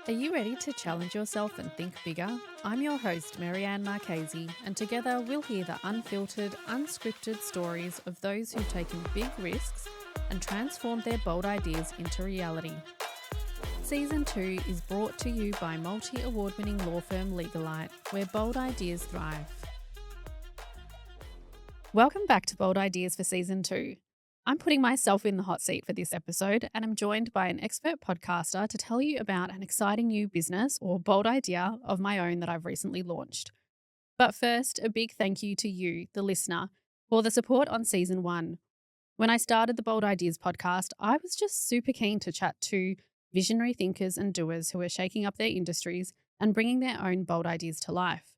Are you ready to challenge yourself and think bigger? I'm your host, Marianne Marchesi, and together we'll hear the unfiltered, unscripted stories of those who've taken big risks and transformed their bold ideas into reality. Season 2 is brought to you by multi-award winning law firm Legalite, where bold ideas thrive. Welcome back to Bold Ideas for Season 2. I'm putting myself in the hot seat for this episode, and I'm joined by an expert podcaster to tell you about an exciting new business or bold idea of my own that I've recently launched. But first, a big thank you to you, the listener, for the support on Season 1. When I started the Bold Ideas podcast, I was just super keen to chat to visionary thinkers and doers who are shaking up their industries and bringing their own bold ideas to life.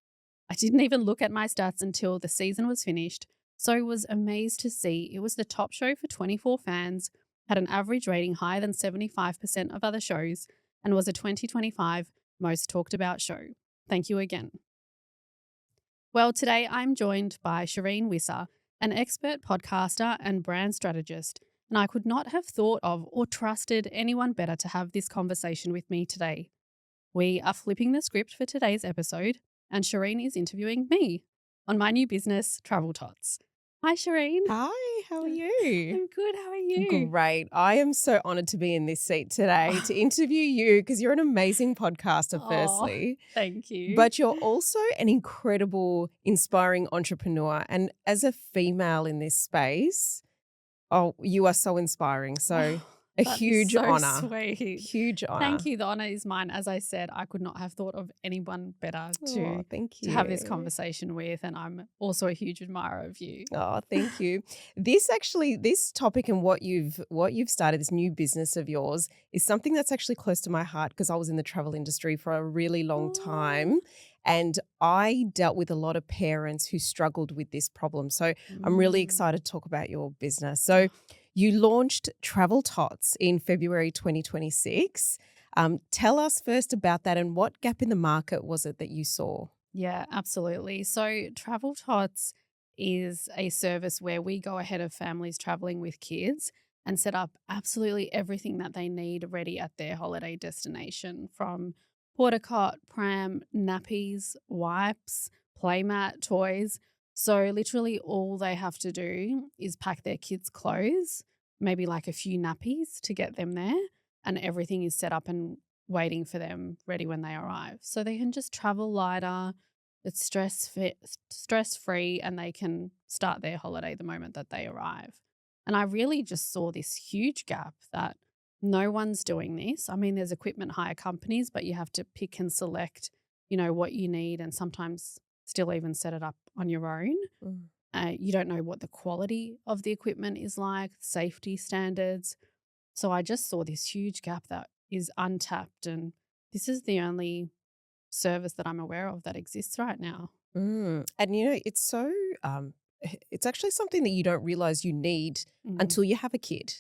I didn't even look at my stats until the season was finished, so was amazed to see it was the top show for 24 fans, had an average rating higher than 75% of other shows, and was a 2025 most talked about show. Thank you again. Well, today I'm joined by Sherien Wissa, an expert podcaster and brand strategist, and I could not have thought of or trusted anyone better to have this conversation with me today. We are flipping the script for today's episode, and Sherien is interviewing me on my new business, Tots. Hi, Sherien. Hi, how are you? I'm good. How are you? Great. I am so honoured to be in this seat today to interview you because you're an amazing podcaster, firstly. Thank you. But you're also an incredible, inspiring entrepreneur. And as a female in this space, you are so inspiring. So a That is huge so honour. sweet. Huge honour. Thank you. The honour is mine. As I said, I could not have thought of anyone better Thank you. to have this conversation with, and I'm also a huge admirer of you. Oh, thank you. This topic and what you've started, this new business of yours, is something that's actually close to my heart because I was in the travel industry for a really long time. And I dealt with a lot of parents who struggled with this problem. So I'm really excited to talk about your business. So you launched Tots in February 2026. Tell us first about that and what gap in the market was it that you saw? Yeah, absolutely. So Travel Tots is a service where we go ahead of families traveling with kids and set up absolutely everything that they need ready at their holiday destination, from portacot, pram, nappies, wipes, playmat, toys. So literally all they have to do is pack their kids' clothes, maybe like a few nappies to get them there, and everything is set up and waiting for them ready when they arrive. So they can just travel lighter, it's stress-free, and they can start their holiday the moment that they arrive. And I really just saw this huge gap that no one's doing this. I mean, there's equipment hire companies, but you have to pick and select, what you need, and sometimes still even set it up on your own. You don't know what the quality of the equipment is like, safety standards. So I just saw this huge gap that is untapped, and this is the only service that I'm aware of that exists right now. And it's so it's actually something that you don't realize you need until you have a kid,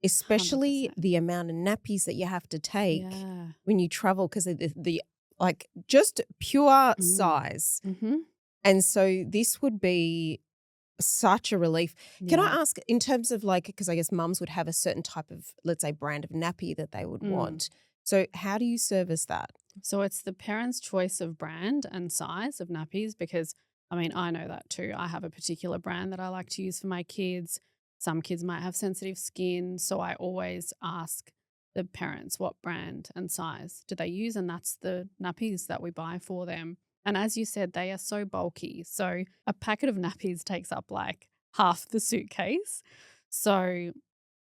especially 100%. the amount of nappies that you have to take Yeah. when you travel because of the like just pure size. And so this would be such a relief. Can I Yeah. ask, in terms of because I guess mums would have a certain type of, let's say, brand of nappy that they would want. So how do you service that? So it's the parents' choice of brand and size of nappies because, I know that too. I have a particular brand that I like to use for my kids. Some kids might have sensitive skin, so I always ask the parents what brand and size do they use, and that's the nappies that we buy for them. And as you said, they are so bulky. So a packet of nappies takes up like half the suitcase. So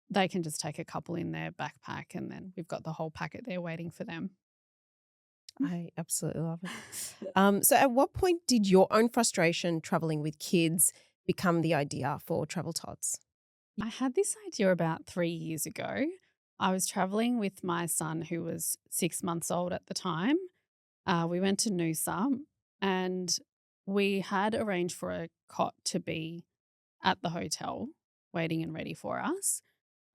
they can just take a couple in their backpack, and then we've got the whole packet there waiting for them. I absolutely love it. So at what point did your own frustration traveling with kids become the idea for Travel Tots? I had this idea about 3 years ago. I was traveling with my son, who was 6 months old at the time. We went to Noosa, and we had arranged for a cot to be at the hotel waiting and ready for us.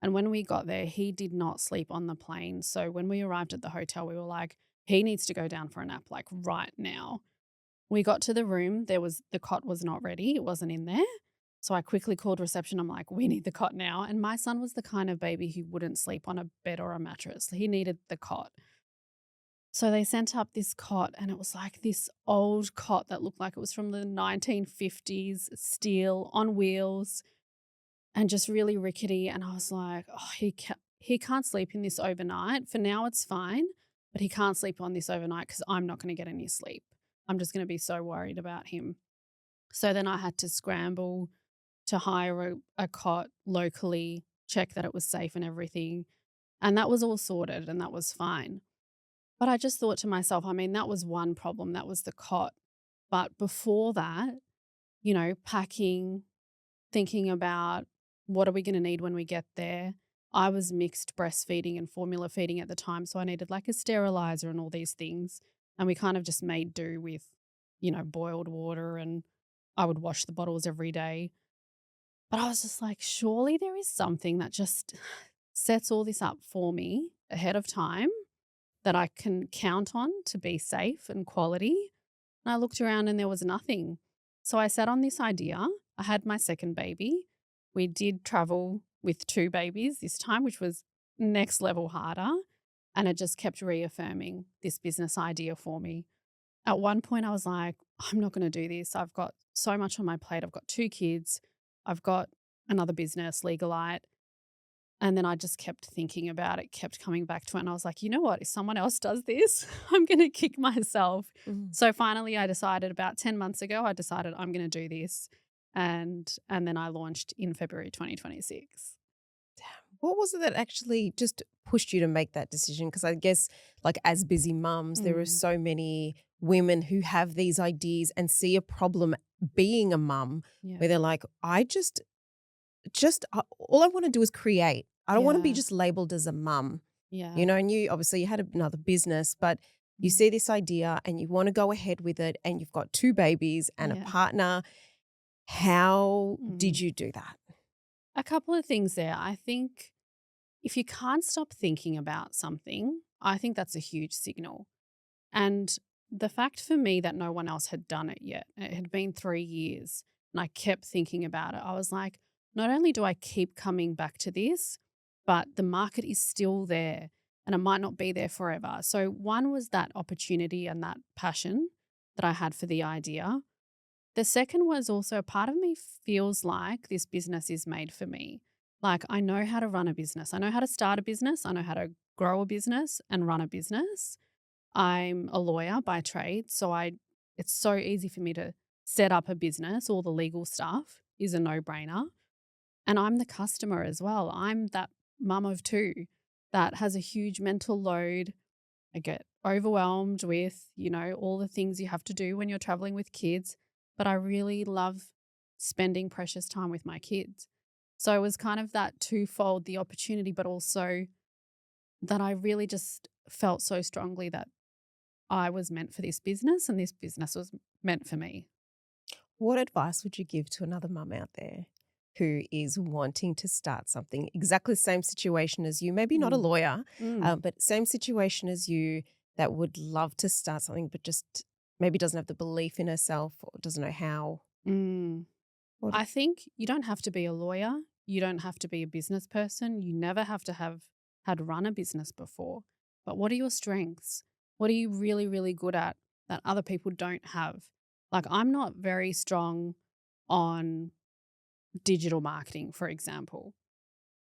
And when we got there, he did not sleep on the plane. So when we arrived at the hotel, we were like, he needs to go down for a nap, like right now. We got to the room, the cot was not ready. It wasn't in there. So I quickly called reception. I'm like, we need the cot now. And my son was the kind of baby who wouldn't sleep on a bed or a mattress. He needed the cot. So they sent up this cot, and it was like this old cot that looked like it was from the 1950s, steel on wheels, and just really rickety. And I was like, oh, he can't sleep in this overnight. For now, it's fine, but he can't sleep on this overnight because I'm not going to get any sleep. I'm just going to be so worried about him. So then I had to scramble to hire a cot locally, check that it was safe and everything. And that was all sorted and that was fine. But I just thought to myself, I mean, that was one problem. That was the cot. But before that, packing, thinking about what are we going to need when we get there. I was mixed breastfeeding and formula feeding at the time. So I needed like a sterilizer and all these things. And we kind of just made do with, boiled water, and I would wash the bottles every day. But I was just like, surely there is something that just sets all this up for me ahead of time that I can count on to be safe and quality. And I looked around and there was nothing. So I sat on this idea. I had my second baby. We did travel with two babies this time, which was next level harder. And it just kept reaffirming this business idea for me. At one point, I was like, I'm not going to do this. I've got so much on my plate. I've got two kids. I've got another business, Legalite. And then I just kept thinking about it, kept coming back to it. And I was like, you know what? If someone else does this, I'm going to kick myself. Mm. So finally, I decided about 10 months ago, I decided I'm going to do this. And then I launched in February 2026. What was it that actually just pushed you to make that decision? Because I guess, like, as busy mums, there are Mm, so many women who have these ideas and see a problem being a mum yeah. where they're like, all I want to do is create. I don't want to be Yeah. just labeled as a mum, Yeah. and you obviously you had another business, but you Mm, see this idea and you want to go ahead with it and you've got two babies and a yeah. partner. How did Mm. you do that? A couple of things there. I think if you can't stop thinking about something, I think that's a huge signal. And the fact for me that no one else had done it yet, it had been 3 years, and I kept thinking about it. I was like, not only do I keep coming back to this, but the market is still there and it might not be there forever. So, one was that opportunity and that passion that I had for the idea. The second was also a part of me feels like this business is made for me. Like, I know how to run a business, I know how to start a business, I know how to grow a business and run a business. I'm a lawyer by trade, so it's so easy for me to set up a business. All the legal stuff is a no-brainer. And I'm the customer as well. I'm that mum of two that has a huge mental load. I get overwhelmed with, all the things you have to do when you're traveling with kids, but I really love spending precious time with my kids. So it was kind of that twofold, the opportunity, but also that I really just felt so strongly that I was meant for this business and this business was meant for me. What advice would you give to another mum out there who is wanting to start something? Exactly the same situation as you, maybe not a Mm. lawyer, Mm. but same situation as you that would love to start something, but just maybe doesn't have the belief in herself or doesn't know how. Mm. What? I think you don't have to be a lawyer. You don't have to be a business person. You never have to have had run a business before. But what are your strengths? What are you really, really good at that other people don't have? Like, I'm not very strong on digital marketing, for example.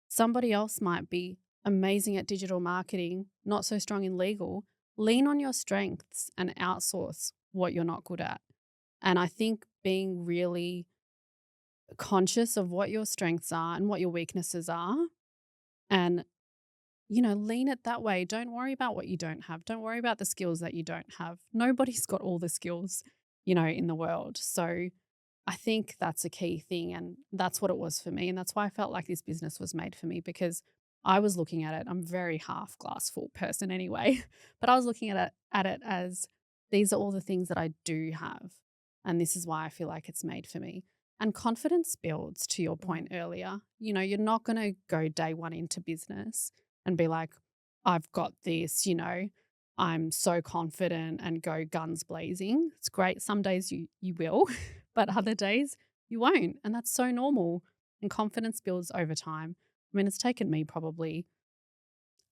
Somebody else might be amazing at digital marketing, not so strong in legal. Lean on your strengths and outsource what you're not good at. And I think being really conscious of what your strengths are and what your weaknesses are, and lean it that way. Don't worry about what you don't have. Don't worry about the skills that you don't have. Nobody's got all the skills, in the world. So I think that's a key thing. And that's what it was for me. And that's why I felt like this business was made for me, because I was looking at it. I'm a very half glass full person anyway, but I was looking at it as these are all the things that I do have. And this is why I feel like it's made for me. And confidence builds, to your Mm. point earlier. You're not going to go day one into business and be like, I've got this, I'm so confident and go guns blazing. It's great. Some days you will, but other days you won't. And that's so normal. And confidence builds over time. I mean, it's taken me probably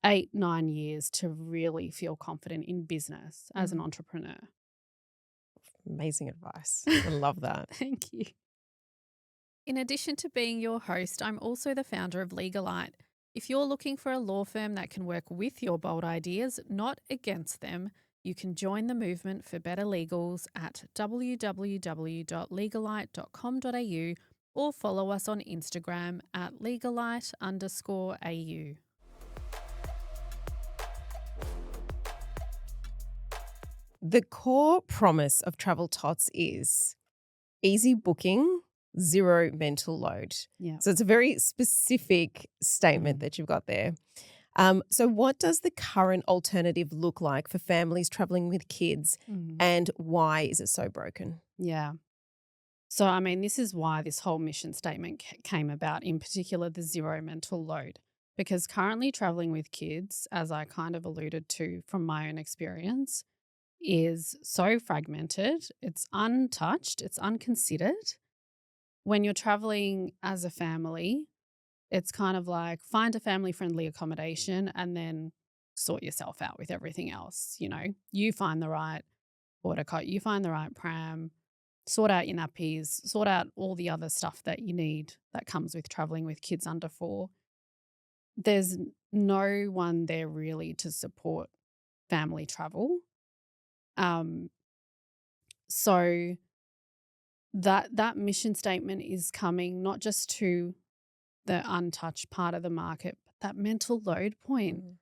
8, 9 years to really feel confident in business as an Mm. entrepreneur. Amazing advice. I love that. Thank you. In addition to being your host, I'm also the founder of Legalite. If you're looking for a law firm that can work with your bold ideas, not against them, you can join the movement for better legals at www.legalite.com.au or follow us on Instagram at legalite_au. The core promise of Travel Tots is easy booking, zero mental load. Yeah. So it's a very specific statement Mm. that you've got there. So what does the current alternative look like for families traveling with kids, and why is it so broken? Yeah. So, I mean, this is why this whole mission statement came about, in particular, the zero mental load. Because currently traveling with kids, as I kind of alluded to from my own experience, is so fragmented, it's untouched, it's unconsidered. When you're traveling as a family, it's kind of like find a family friendly accommodation and then sort yourself out with everything else. You know, you find the right portacot, you find the right pram, sort out your nappies, sort out all the other stuff that you need that comes with traveling with kids under 4. There's no one there really to support family travel. So that mission statement is coming not just to the untouched part of the market, but that mental load point. Mm.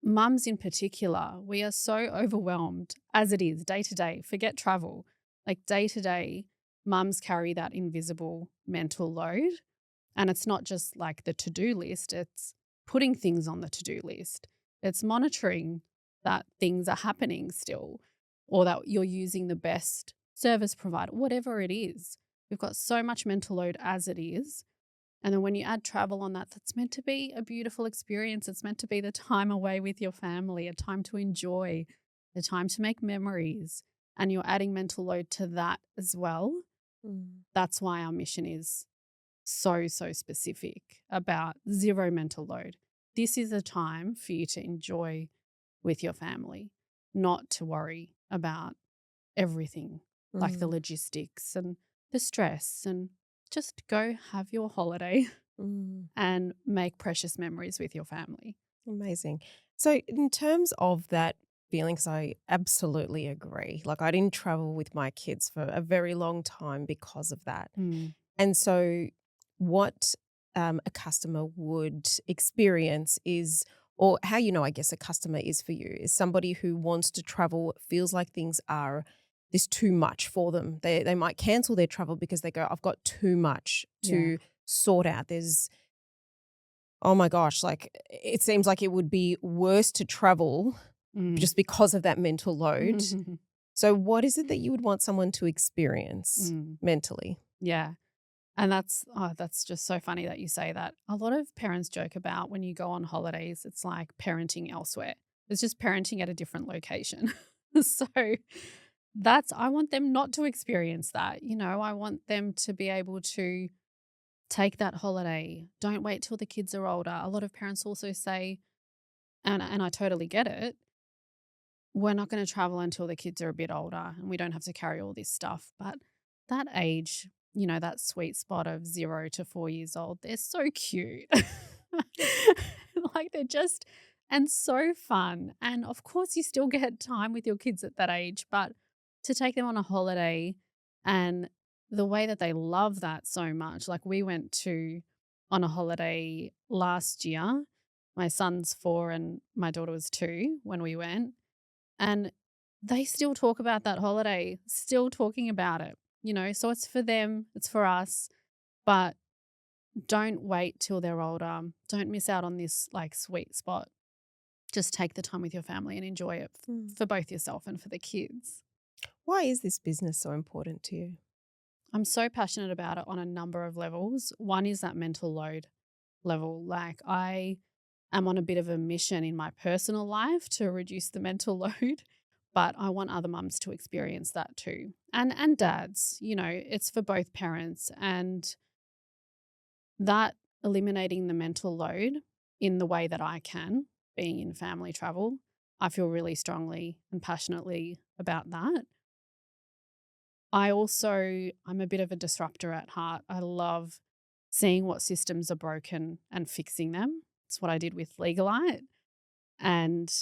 Mums in particular, we are so overwhelmed as it is day to day. Forget travel. Like day to day, mums carry that invisible mental load. And it's not just like the to-do list, it's putting things on the to-do list. It's monitoring that things are happening still, or that you're using the best service provider, whatever it is. We've got so much mental load as it is. And then when you add travel on that, that's meant to be a beautiful experience. It's meant to be the time away with your family, a time to enjoy, a time to make memories. And you're adding mental load to that as well. Mm. That's why our mission is so specific about zero mental load. This is a time for you to enjoy with your family, not to worry about everything like the Mm. logistics and the stress, and just go have your holiday Mm. and make precious memories with your family. Amazing. So in terms of that feeling, because I absolutely agree. Like I didn't travel with my kids for a very long time because of that. Mm. And so what a customer would experience is, or how you know, I guess a customer is for you, is somebody who wants to travel, feels like things are this too much for them. They might cancel their travel because they go, I've got too much Yeah. to sort out. There's, oh my gosh, like it seems like it would be worse to travel Mm. just because of that mental load. So what is it that you would want someone to experience mentally? Yeah. And that's just so funny that you say that. A lot of parents joke about when you go on holidays, it's like parenting elsewhere. It's just parenting at a different location. So I want them not to experience that. You know, I want them to be able to take that holiday. Don't wait till the kids are older. A lot of parents also say, and I totally get it, we're not going to travel until the kids are a bit older and we don't have to carry all this stuff. But that age, you know, that sweet spot of 0 to 4 years old, they're so cute. Like they're just, and so fun. And of course, you still get time with your kids at that age, but to take them on a holiday and the way that they love that so much. Like we went on a holiday last year. My son's 4 and my daughter was 2 when we went. And they still talk about that holiday, still talking about it, you know, so it's for them, it's for us, but don't wait till they're older. Don't miss out on this like sweet spot. Just take the time with your family and enjoy it for both yourself and for the kids. Why is this business so important to you? I'm so passionate about it on a number of levels. One is that mental load level. Like I am on a bit of a mission in my personal life to reduce the mental load, but I want other mums to experience that too. And dads, you know, it's for both parents, and that eliminating the mental load in the way that I can, being in family travel. I feel really strongly and passionately about that. I'm a bit of a disruptor at heart. I love seeing what systems are broken and fixing them. It's what I did with Legalite. And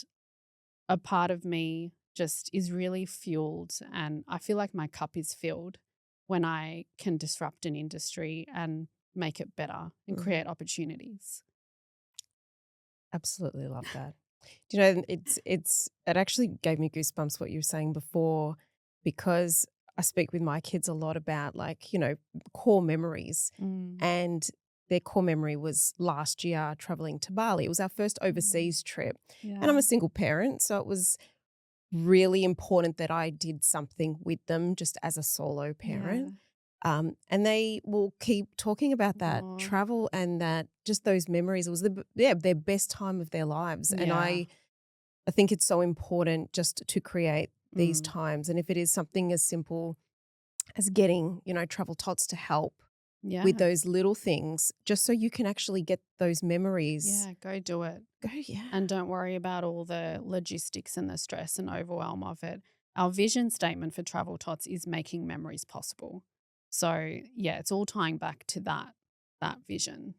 a part of me just is really fueled, and I feel like my cup is filled when I can disrupt an industry and make it better and Mhm. create opportunities. Absolutely love that. Do you know, it actually gave me goosebumps what you were saying before, because I speak with my kids a lot about, like, core memories. Mm, And their core memory was last year traveling to Bali. It was our first mm, overseas trip. And yeah, I'm a single parent, so it was really important that I did something with them just as a solo yeah. parent. And they will keep talking about that Oh, travel and that just those memories. It was their best time of their lives. And yeah. I think it's so important just to create these Mm, times. And if it is something as simple as getting, travel tots to help with yeah. those little things, just so you can actually get those memories. Yeah. Go do it. Go, yeah. And don't worry about all the logistics and the stress and overwhelm of it. Our vision statement for Travel Tots is making memories possible. So yeah, it's all tying back to that vision.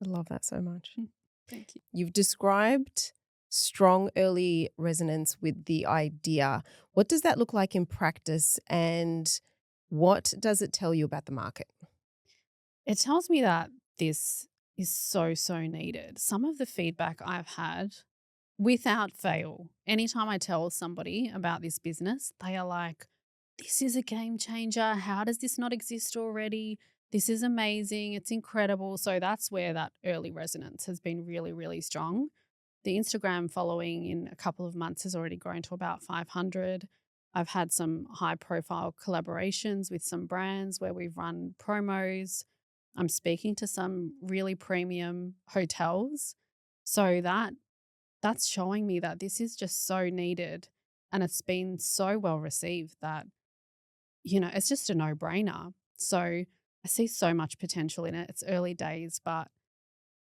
I love that so much. Mm, thank you. You've described strong early resonance with the idea. What does that look like in practice, and what does it tell you about the market? It tells me that this is so needed. Some of the feedback I've had without fail, anytime I tell somebody about this business, they are like, this is a game changer. How does this not exist already? This is amazing. It's incredible. So that's where that early resonance has been really strong. The Instagram following in a couple of months has already grown to about 500. I've had some high profile collaborations with some brands where we've run promos. I'm speaking to some really premium hotels. So that's showing me that this is just so needed, and it's been so well received that, it's just a no-brainer. So I see so much potential in it. It's early days, but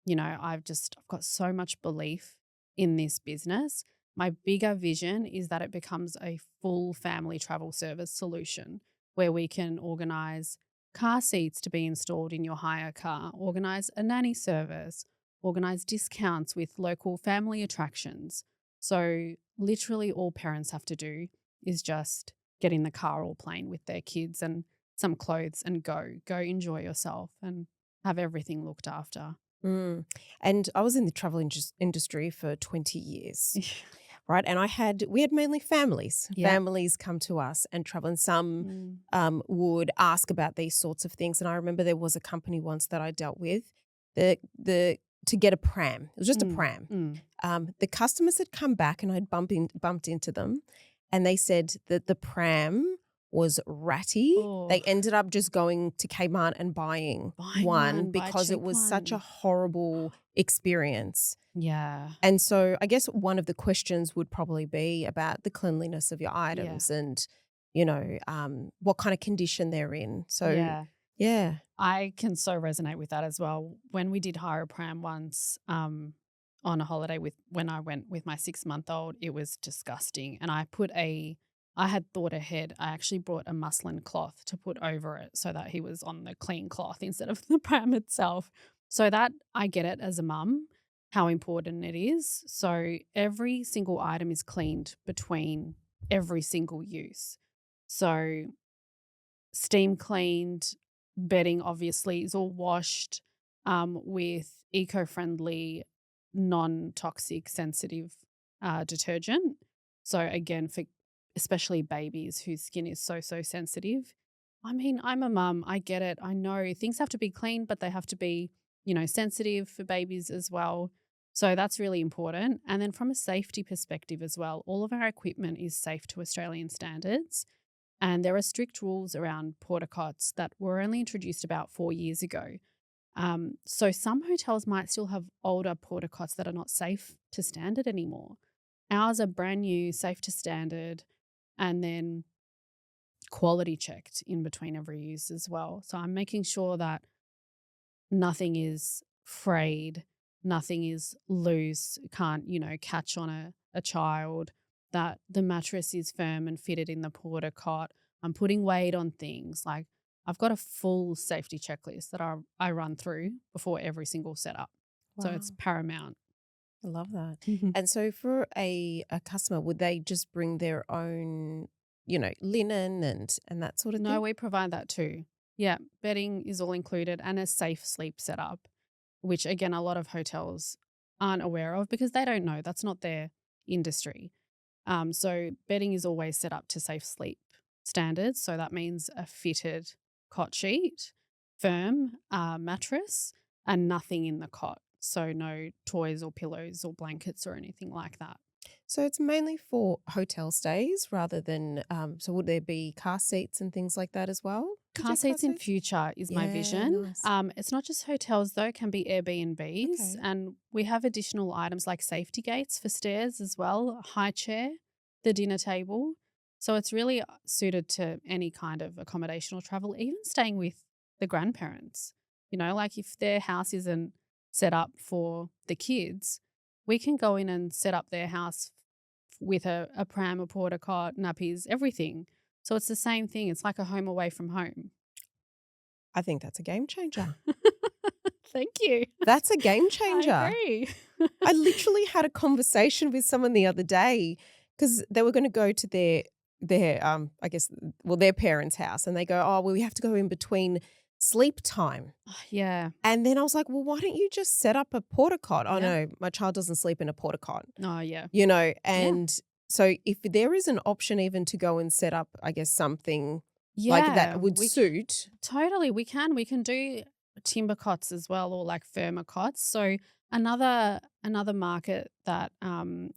I've got so much belief in this business. My bigger vision is that it becomes a full family travel service solution where we can organize car seats to be installed in your hire car, organize a nanny service, organize discounts with local family attractions. So, literally, all parents have to do is just get in the car or plane with their kids and some clothes and go enjoy yourself and have everything looked after. Mm. And I was in the travel industry for 20 years, right? And we had mainly families. Yeah. Families come to us and travel, and some Mm. would ask about these sorts of things. And I remember there was a company once that I dealt with, the to get a pram. It was just a Mm. pram. Mm. The customers had come back, and I'd bumped into them, and they said that the pram was ratty. Oh, They ended up just going to Kmart and buying one buy a because it cheap was such a one. horrible experience. Yeah. And so I guess one of the questions would probably be about the cleanliness of your Yeah. items and, what kind of condition they're in. So, Yeah. yeah. I can so resonate with that as well. When we did hire a pram once, on a holiday when I went with my 6-month-old, it was disgusting. And I had thought ahead. I actually brought a muslin cloth to put over it so that he was on the clean cloth instead of the pram itself. So that I get it as a mum, how important it is. So every single item is cleaned between every single use. So steam cleaned, bedding obviously is all washed with eco-friendly, non-toxic, sensitive detergent. So again, for especially babies whose skin is so sensitive. I mean, I'm a mum. I get it. I know things have to be clean, but they have to be, sensitive for babies as well. So that's really important. And then from a safety perspective as well, all of our equipment is safe to Australian standards. And there are strict rules around portacots that were only introduced about 4 years ago. So some hotels might still have older portacots that are not safe to standard anymore. Ours are brand new, safe to standard, and then quality checked in between every use as well. So I'm making sure that nothing is frayed, nothing is loose, can't, catch on a child, that the mattress is firm and fitted in the porta cot. I'm putting weight on things. Like I've got a full safety checklist that I run through before every single setup. So Wow. it's paramount. I love that. And so for a customer, would they just bring their own, linen and that sort of No, thing? we provide that too. Yeah, bedding is all included and a safe sleep setup, which again, a lot of hotels aren't aware of because they don't know. That's not their industry. So bedding is always set up to safe sleep standards. So that means a fitted cot sheet, firm mattress, and nothing in the cot. So no toys or pillows or blankets or anything like that. So it's mainly for hotel stays rather than, so would there be car seats and things like that as well? Did you Car have car seats in seats? future is my Yeah, vision. nice. It's not just hotels though, it can be Airbnbs. Okay. And we have additional items like safety gates for stairs as well, a high chair, the dinner table. So it's really suited to any kind of accommodation or travel, even staying with the grandparents. Like if their house isn't set up for the kids, we can go in and set up their house with a pram, a porta cot, nappies, everything. So it's the same thing. It's like a home away from home. I think that's a game changer. Thank you. That's a game I changer. agree. I literally had a conversation with someone the other day because they were going to go to their I guess their parents' house, and they go, oh well, we have to go in between sleep time. Yeah. And then I was like, well, why don't you just set up a porta cot? Oh Yeah. no, my child doesn't sleep in a porta cot. Oh, yeah. Yeah. And so if there is an option even to go and set up, I guess something like Yeah. that would suit. Totally. We can do timber cots as well, or like firmer cots. So another market that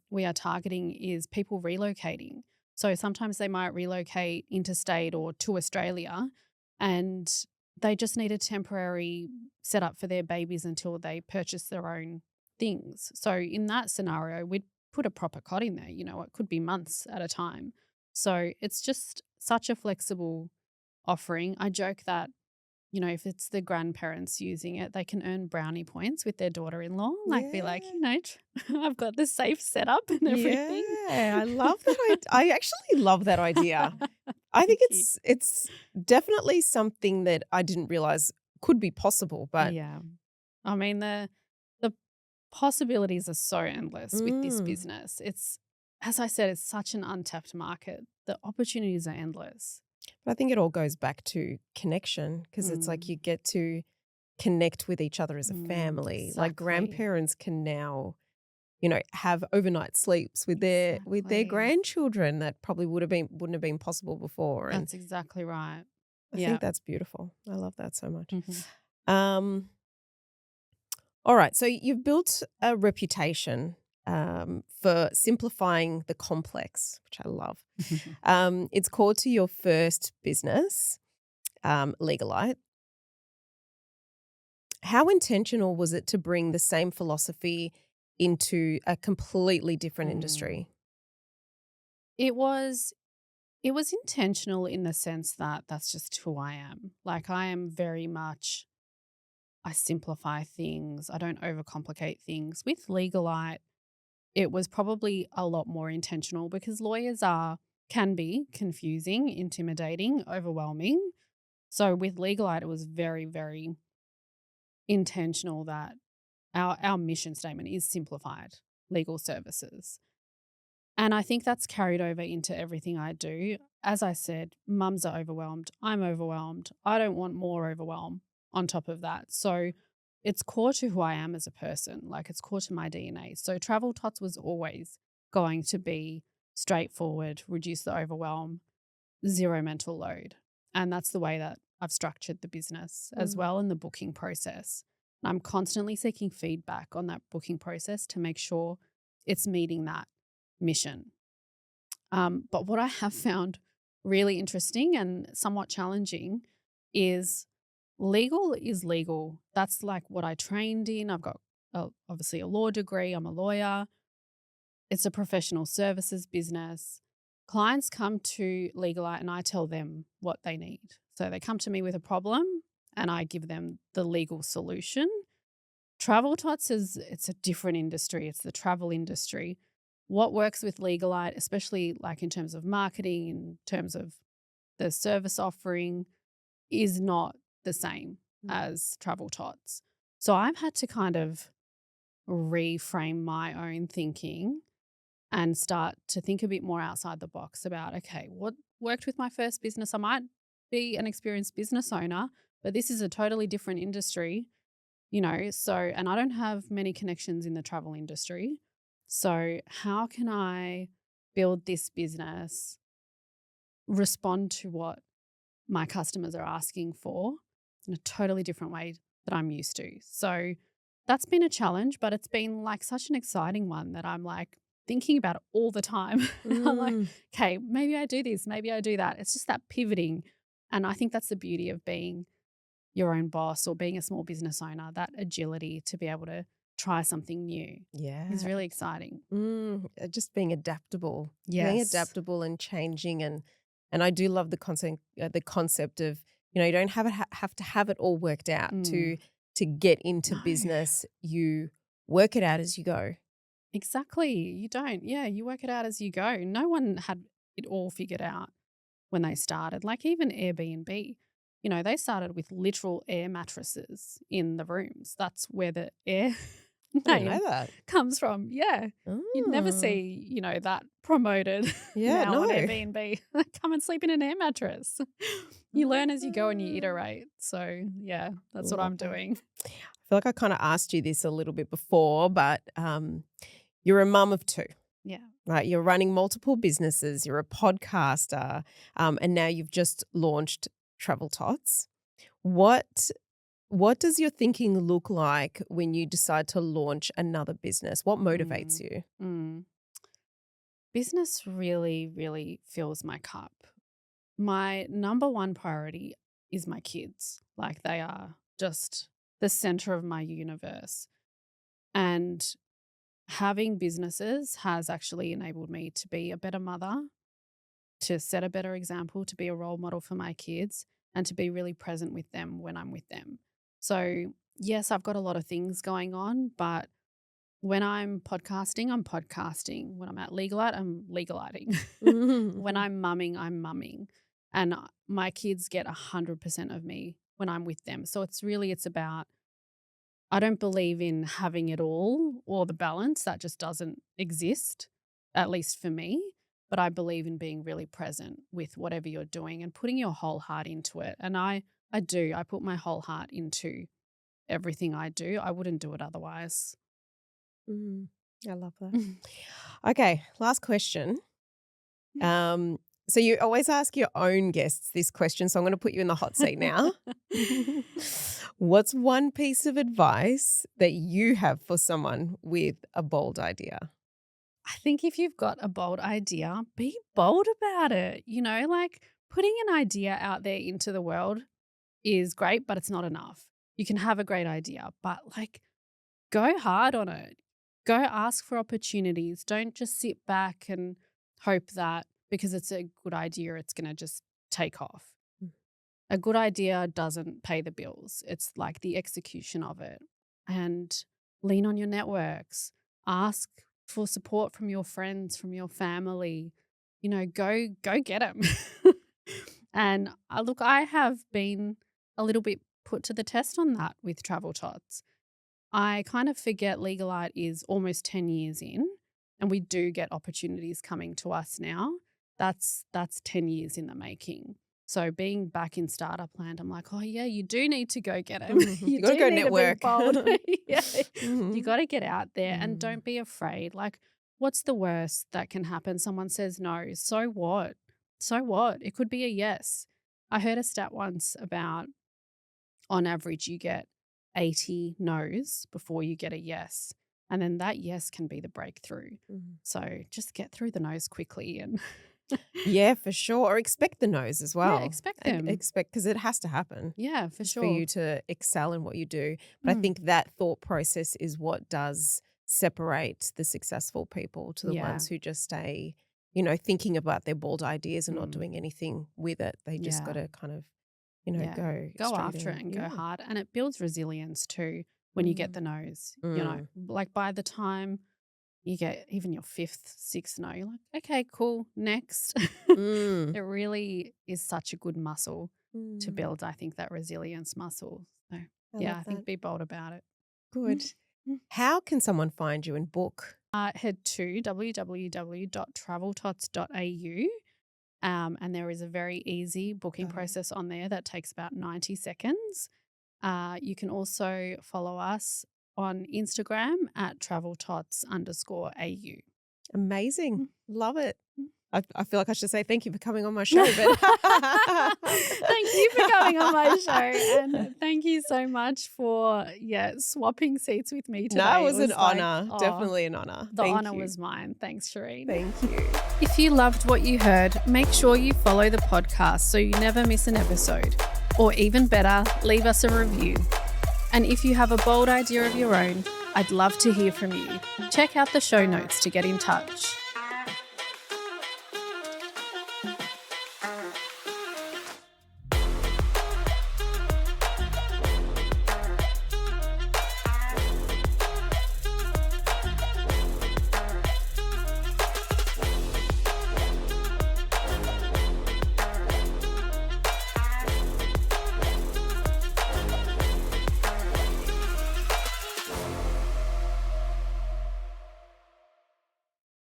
we are targeting is people relocating. So sometimes they might relocate interstate or to Australia, and they just need a temporary setup for their babies until they purchase their own things. So in that scenario, we'd put a proper cot in there. It could be months at a time. So it's just such a flexible offering. I joke that, if it's the grandparents using it, they can earn brownie points with their daughter-in-law. Like be like, Yeah. I've got the safe setup and everything. Yeah, I love that. I actually love that idea. I think Thank you. it's definitely something that I didn't realize could be possible, but Yeah. I mean, the possibilities are so endless with this mm, business. It's, as I said, it's such an untapped market. The opportunities are endless. but I think it all goes back to connection because it's like Mm, you get to connect with each other as a family. Like exactly. grandparents can now, have overnight sleeps with their Exactly. grandchildren that probably wouldn't have been possible before. And That's exactly right. I Yeah. think that's beautiful. I love that so much. Mhm. Um, all right. So you've built a reputation for simplifying the complex, which I love. It's core to your first business, Legalite. How intentional was it to bring the same philosophy into a completely different Mm. industry? It was it was intentional in the sense that that's just who I am. Like I am very much, I simplify things. I don't overcomplicate things. With Legalite, it was probably a lot more intentional because lawyers can be confusing, intimidating, overwhelming. So with Legalite, it was very, very intentional that our mission statement is simplified legal services. And I think that's carried over into everything I do. As I said, mums are overwhelmed. I'm overwhelmed. I don't want more overwhelm on top of that. So it's core to who I am as a person. Like it's core to my DNA. So Travel Tots was always going to be straightforward, reduce the overwhelm, zero mental load. And that's the way that I've structured the business as Mm. well in the booking process. I'm constantly seeking feedback on that booking process to make sure it's meeting that mission. But what I have found really interesting and somewhat challenging is legal is legal. That's like what I trained in. I've got obviously a law degree, I'm a lawyer. It's a professional services business. Clients come to Legalite and I tell them what they need. So they come to me with a problem and I give them the legal solution. Travel Tots it's a different industry. It's the travel industry. What works with Legalite, especially like in terms of marketing, in terms of the service offering, is not the same as Travel Tots. So I've had to kind of reframe my own thinking and start to think a bit more outside the box about, okay, what worked with my first business? I might be an experienced business owner, but this is a totally different industry, so, and I don't have many connections in the travel industry. So how can I build this business, respond to what my customers are asking for in a totally different way that I'm used to? So that's been a challenge, but it's been like such an exciting one that I'm like thinking about it all the time. I'm like, okay, maybe I do this, maybe I do that. It's just that pivoting. And I think that's the beauty of being your own boss or being a small business owner, that agility to be able to try something new is really exciting. Just being adaptable. Yes. Being adaptable and changing. And I do love the concept of, you don't have to have it all worked out to get into business. You work it out as you go. Exactly. You don't. Yeah, you work it out as you go. No one had it all figured out when they started. Like even Airbnb, they started with literal air mattresses in the rooms. That's where the air I didn't name know that. comes from. Yeah. You'd never see, that promoted now on Airbnb. Come and sleep in an air mattress. You learn as you go and you iterate. So yeah, that's what I'm doing. I feel like I kind of asked you this a little bit before, but you're a mum of two. Yeah. Right. You're running multiple businesses. You're a podcaster. And now you've just launched Travel Tots. What does your thinking look like when you decide to launch another business? What motivates you? Business really, really fills my cup. My number one priority is my kids. Like they are just the center of my universe. And having businesses has actually enabled me to be a better mother, to set a better example, to be a role model for my kids, and to be really present with them when I'm with them. So, yes, I've got a lot of things going on, but when I'm podcasting, I'm podcasting. When I'm at Legalite, I'm legaliting. When I'm mumming, I'm mumming. And my kids get 100% of me when I'm with them. So it's about, I don't believe in having it all or the balance. That just doesn't exist, at least for me. But I believe in being really present with whatever you're doing and putting your whole heart into it. And I do. I put my whole heart into everything I do. I wouldn't do it otherwise. I love that. Okay, last question. So you always ask your own guests this question, so I'm going to put you in the hot seat now. What's one piece of advice that you have for someone with a bold idea? I think if you've got a bold idea, be bold about it. Like putting an idea out there into the world is great, but it's not enough. You can have a great idea, but like go hard on it. Go ask for opportunities. Don't just sit back and hope that because it's a good idea, it's going to just take off. A good idea doesn't pay the bills. It's like the execution of it. And lean on your networks. Ask for support from your friends, from your family. Go get them. And look, I have been a little bit put to the test on that with Travel Tots. I kind of forget Legalite is almost 10 years in, and we do get opportunities coming to us now. That's 10 years in the making. So being back in startup land, I'm like, oh yeah, you do need to go get them. You got to go network. Yeah. You got to get out there and don't be afraid. Like, what's the worst that can happen? Someone says no. So what? So what? It could be a yes. I heard a stat once about on average you get 80 no's before you get a yes. And then that yes can be the breakthrough. So just get through the no's quickly and yeah, for sure. Or expect the no's as well. Yeah, expect them. Expect, because it has to happen. Yeah, for sure. For you to excel in what you do. But I think that thought process is what does separate the successful people to the ones who just stay, thinking about their bold ideas and not doing anything with it. They just got to kind of, go after it and go hard. And it builds resilience too. when you get the no's. You know, like by the time you get even your fifth, sixth no, you're like, okay, cool, next. It really is such a good muscle to build, I think, that resilience muscle. So I think be bold about it. Good. How can someone find you and book? Head to www.traveltots.au and there is a very easy booking process on there that takes about 90 seconds. You can also follow us on Instagram at traveltots_au. Amazing. Love it. I feel like I should say thank you for coming on my show. But thank you for coming on my show. And thank you so much for, swapping seats with me today. No, it was an honour. Definitely an honour. The honour was mine. Thanks, Sherien. Thank you. If you loved what you heard, make sure you follow the podcast so you never miss an episode. Or even better, leave us a review. And if you have a bold idea of your own, I'd love to hear from you. Check out the show notes to get in touch.